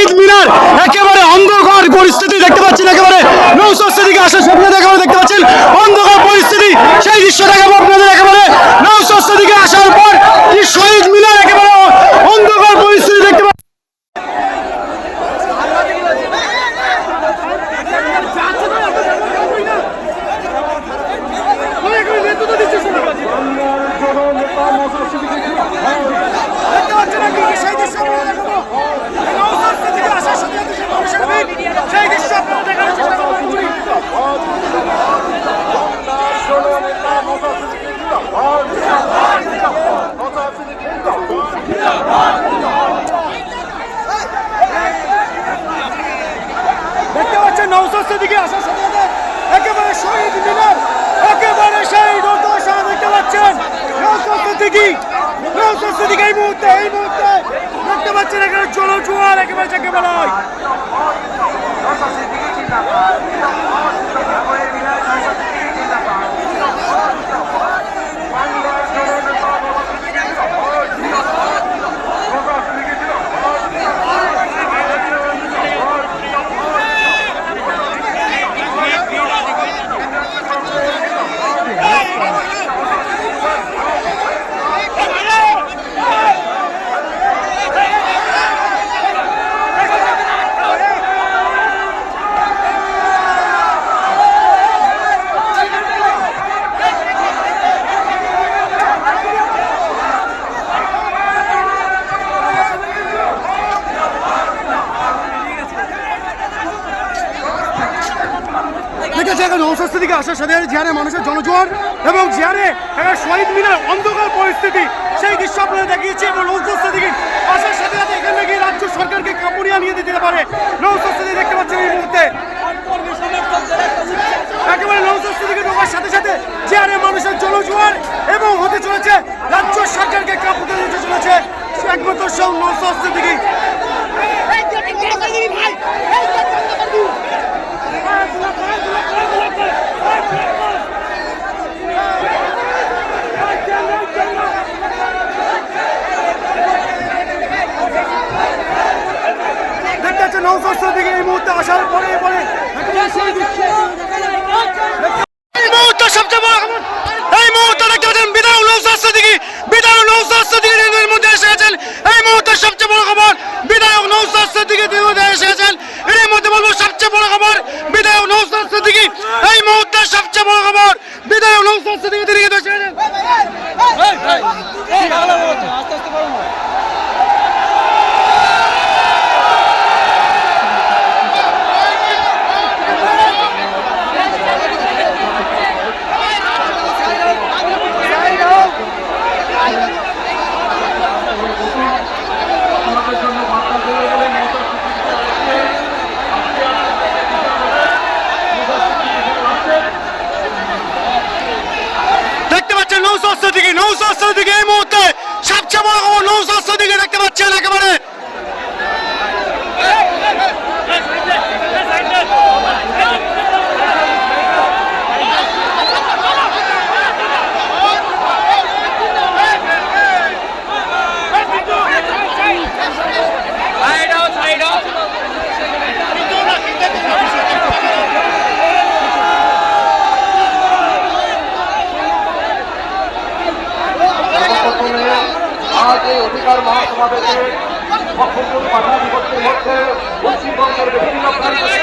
শহীদ মিনার একেবারে অন্ধকার পরিস্থিতি দেখতে পাচ্ছেন, একেবারে নওশাদ সিদ্দিকী আসার সামনে একেবারে দেখতে পাচ্ছেন অন্ধকার পরিস্থিতি। সেই দৃশ্য দেখাবো আপনাদের, একেবারে নওশাদ সিদ্দিকী আসার পর কি শহীদ মিনার একেবারে অন্ধকার পরিস্থিতি দেখতে পাচ্ছেন। দেখতে পাচ্ছেন নওশাদ সিদ্দিকী আসার সাথে সাথে একেবারে শহীদ মিনার একেবারে সেই রোদশা দেখতে পাচ্ছেন। নওশাদ সিদ্দিকী এই মুহূর্তে দেখতে পাচ্ছেন এখানে জনজোয়ার একেবারে যাকে বলা হয়। নওশাদ সিদ্দিকী আসার সাথে জিয়ারে মানুষের জনজোয়ার এবং জিয়ারে শহীদ মিনার অন্ধকার পরিস্থিতি সেই দৃশ্য আপনারা দেখিয়েছি। এবং নওশাদ সিদ্দিকী আসার সাথে সাথে এখানে গিয়ে রাজ্য সরকারকে কাঁপুনিয়া নিয়ে দিতে পারে। নওশাদ সিদ্দিকী দেখতে পাচ্ছেন এই মুহূর্তে একেবারে নওশাদ সিদ্দিকী ঢোকার সাথে সাথে জিয়ারে মানুষের জনজোয়ার এবং হতে চলেছে রাজ্য সরকারকে কাঁপুতে দিতে চলেছে একমাত্র নওশাদ সিদ্দিকী। নওশাদ সিদ্দিকী এই মুহূর্তে আসার পরে এই মুহূর্তে সবচেয়ে বড় খবর, এই মুহূর্তে দেখতে পাচ্ছেন বিধায়ক নওশাদ সিদ্দিকী এর মধ্যে এসে গেছেন। এই মুহূর্তে সবচেয়ে বড় খবর, বিধায়ক নওশাদ সিদ্দিকী এর মধ্যে এসে গেছেন। এর মধ্যে বলবো সবচেয়ে বড় খবর, বিধায়ক নওশাদ সিদ্দিকী এই মুহূর্তে সবচেয়ে বড় খবর, বিধায়ক নওশাদ সিদ্দিকী তিনি এসে গেছেন। নওশাদ সিদ্দিকী এই মুহূর্তে সবচেয়ে বড় খবর, নওশাদ সিদ্দিকী দেখতে পাচ্ছেন একেবারে আজ এই অধিকার মহাসমাবেশে মুখ্যমন্ত্রী বাধা বিপত্তির মধ্যে পশ্চিমবঙ্গের বিভিন্ন প্রান্তে